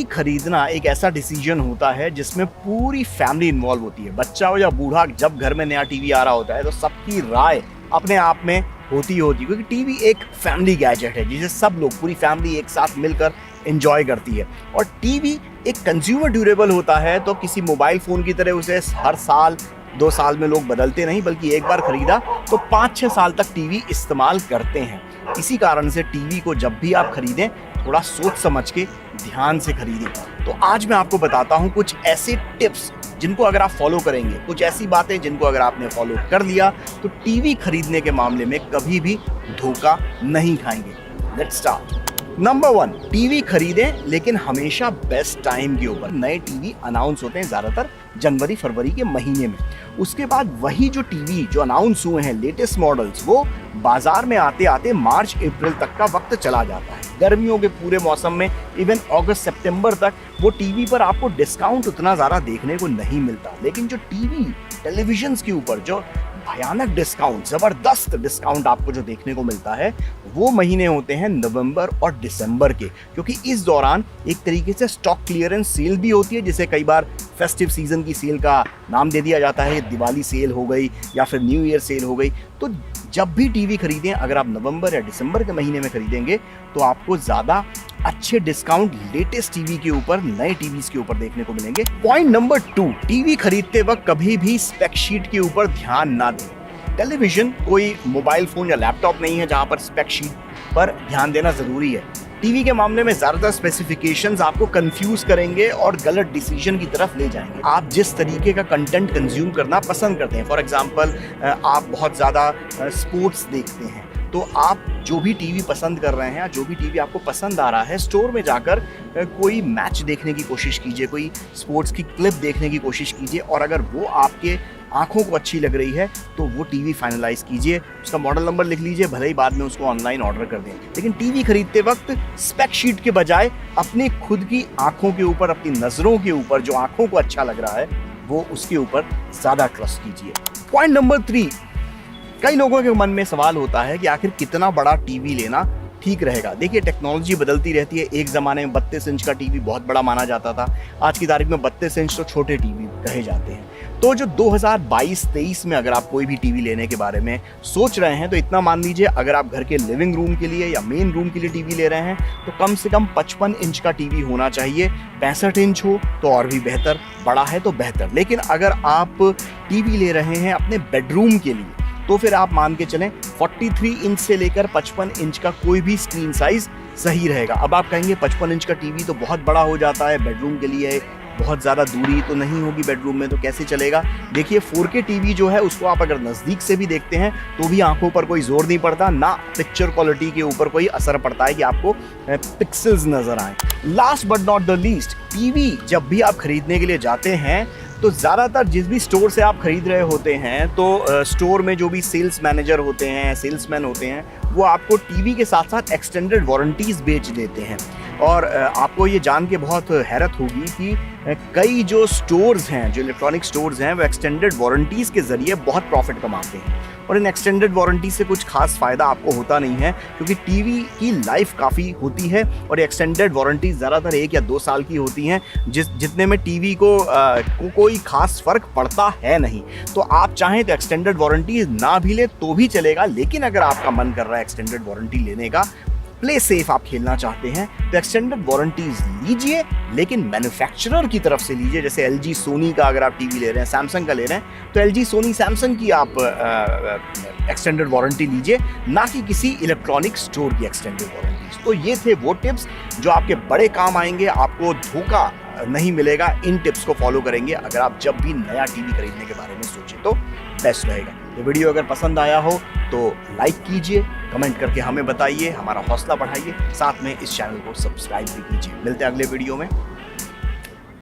खरीदना एक ऐसा डिसीजन होता है जिसमें पूरी फैमिली इन्वॉल्व होती है। बच्चा हो या बूढ़ा, जब घर में नया टीवी आ रहा होता है तो सबकी राय अपने आप में होती है, क्योंकि टीवी एक फैमिली गैजेट है जिसे सब लोग, पूरी फैमिली एक साथ मिलकर एंजॉय करती है। और टीवी एक कंज्यूमर ड्यूरेबल होता है, तो किसी मोबाइल फ़ोन की तरह उसे हर साल 2 साल में लोग बदलते नहीं, बल्कि एक बार खरीदा तो 5-6 साल तक टीवी इस्तेमाल करते हैं। इसी कारण से टीवी को जब भी आप खरीदें थोड़ा सोच समझ के ध्यान से खरीदें। तो आज मैं आपको बताता हूँ कुछ ऐसे टिप्स जिनको अगर आप फॉलो करेंगे, कुछ ऐसी बातें जिनको अगर आपने फॉलो कर लिया तो टीवी खरीदने के मामले में कभी भी धोखा नहीं खाएंगे। Let's start. नंबर 1, टीवी खरीदें लेकिन हमेशा बेस्ट टाइम के ऊपर। नए टीवी अनाउंस होते हैं ज़्यादातर जनवरी फरवरी के महीने में। उसके बाद वही जो टीवी जो अनाउंस हुए हैं लेटेस्ट मॉडल्स, वो बाजार में आते आते मार्च अप्रैल तक का वक्त चला जाता है। गर्मियों के पूरे मौसम में इवन अगस्त सितंबर तक वो टीवी पर आपको डिस्काउंट उतना ज़्यादा देखने को नहीं मिलता। लेकिन जो टीवी टेलीविजन्स के ऊपर जो भयानक डिस्काउंट, ज़बरदस्त डिस्काउंट आपको जो देखने को मिलता है, वो महीने होते हैं नवंबर और दिसंबर के, क्योंकि इस दौरान एक तरीके से स्टॉक क्लियरेंस सेल भी होती है, जिसे कई बार फेस्टिव सीजन की सेल का नाम दे दिया जाता है। दिवाली सेल हो गई या फिर न्यू ईयर सेल हो गई। तो जब भी टीवी खरीदें, अगर आप नवंबर या दिसंबर के महीने में खरीदेंगे तो आपको ज़्यादा अच्छे डिस्काउंट लेटेस्ट टीवी के ऊपर, नए टीवीज के ऊपर देखने को मिलेंगे। पॉइंट नंबर 2, टीवी खरीदते वक्त कभी भी स्पेक शीट के ऊपर ध्यान ना दें। टेलीविजन कोई मोबाइल फोन या लैपटॉप नहीं है जहां पर स्पेक शीट पर ध्यान देना जरूरी है। टीवी के मामले में ज़्यादातर स्पेसिफिकेशंस आपको कंफ्यूज करेंगे और गलत डिसीजन की तरफ ले जाएंगे। आप जिस तरीके का कंटेंट कंज्यूम करना पसंद करते हैं, फॉर एग्जांपल आप बहुत ज़्यादा स्पोर्ट्स देखते हैं, तो आप जो भी टीवी पसंद कर रहे हैं, जो भी टीवी आपको पसंद आ रहा है, स्टोर में जाकर कोई मैच देखने की कोशिश कीजिए, कोई स्पोर्ट्स की क्लिप देखने की कोशिश कीजिए, और अगर वो आपके आंखों को अच्छी लग रही है तो वो टीवी फाइनलाइज कीजिए, उसका मॉडल नंबर लिख लीजिए, भले ही बाद में उसको ऑनलाइन ऑर्डर कर दें। लेकिन टीवी खरीदते वक्त स्पेक शीट के बजाय अपनी खुद की आंखों के ऊपर, अपनी नज़रों के ऊपर, जो आंखों को अच्छा लग रहा है वो उसके ऊपर ज़्यादा ट्रस्ट कीजिए। पॉइंट नंबर 3, कई लोगों के मन में सवाल होता है कि आखिर कितना बड़ा टीवी लेना ठीक रहेगा। देखिए, टेक्नोलॉजी बदलती रहती है। एक ज़माने में 32 इंच का टीवी बहुत बड़ा माना जाता था, आज की तारीख में 32 इंच तो छोटे टीवी कहे जाते हैं। तो जो 2022-23 में अगर आप कोई भी टीवी लेने के बारे में सोच रहे हैं तो इतना मान लीजिए, अगर आप घर के लिविंग रूम के लिए या मेन रूम के लिए टीवी ले रहे हैं तो कम से कम 55 इंच का टीवी होना चाहिए। 65 इंच हो तो और भी बेहतर, बड़ा है तो बेहतर। लेकिन अगर आप टीवी ले रहे हैं अपने बेडरूम के लिए तो फिर आप मान के चलें 43 इंच से लेकर 55 इंच का कोई भी स्क्रीन साइज सही रहेगा। अब आप कहेंगे 55 इंच का टीवी तो बहुत बड़ा हो जाता है, बेडरूम के लिए बहुत ज़्यादा दूरी तो नहीं होगी बेडरूम में, तो कैसे चलेगा। देखिए, 4K टीवी जो है उसको आप अगर नज़दीक से भी देखते हैं तो भी आंखों पर कोई जोर नहीं पड़ता, ना पिक्चर क्वालिटी के ऊपर कोई असर पड़ता है कि आपको पिक्सल्स नज़र आए। Last but not the least, TV जब भी आप खरीदने के लिए जाते हैं तो ज़्यादातर जिस भी स्टोर से आप खरीद रहे होते हैं, तो स्टोर में जो भी सेल्स मैनेजर होते हैं, सेल्समैन होते हैं, वो आपको टीवी के साथ साथ एक्सटेंडेड वारंटीज़ बेच देते हैं। और आपको ये जान के बहुत हैरत होगी कि कई जो स्टोर्स हैं, जो इलेक्ट्रॉनिक स्टोर्स हैं, वो एक्सटेंडेड वारंटीज़ के ज़रिए बहुत प्रॉफिट कमाते हैं। और इन एक्सटेंडेड वारंटी से कुछ खास फ़ायदा आपको होता नहीं है, क्योंकि टीवी की लाइफ काफ़ी होती है और एक्सटेंडेड वारंटी ज़्यादातर 1 या 2 साल की होती हैं, जितने में टीवी को कोई खास फ़र्क पड़ता है नहीं। तो आप चाहें तो एक्सटेंडेड वारंटी ना भी ले तो भी चलेगा, लेकिन अगर आपका मन कर रहा है एक्सटेंडेड वारंटी लेने का, प्ले सेफ आप खेलना चाहते हैं, तो एक्सटेंडेड वारंटीज लीजिए, लेकिन मैन्युफैक्चरर की तरफ से लीजिए। जैसे LG सोनी का अगर आप टीवी ले रहे हैं, सैमसंग का ले रहे हैं, तो LG सोनी सैमसंग की आप एक्सटेंडेड वारंटी लीजिए, ना कि किसी इलेक्ट्रॉनिक स्टोर की एक्सटेंडेड वारंटीज। तो ये थे वो टिप्स जो आपके बड़े काम आएंगे, आपको धोखा नहीं मिलेगा इन टिप्स को फॉलो करेंगे अगर आप जब भी नया टीवी खरीदने के बारे में सोचें तो बेस्ट रहेगा। ये वीडियो अगर पसंद आया हो तो लाइक कीजिए, कमेंट करके हमें बताइए, हमारा हौसला बढ़ाइए, साथ में इस चैनल को सब्सक्राइब भी कीजिए। मिलते हैं अगले वीडियो में।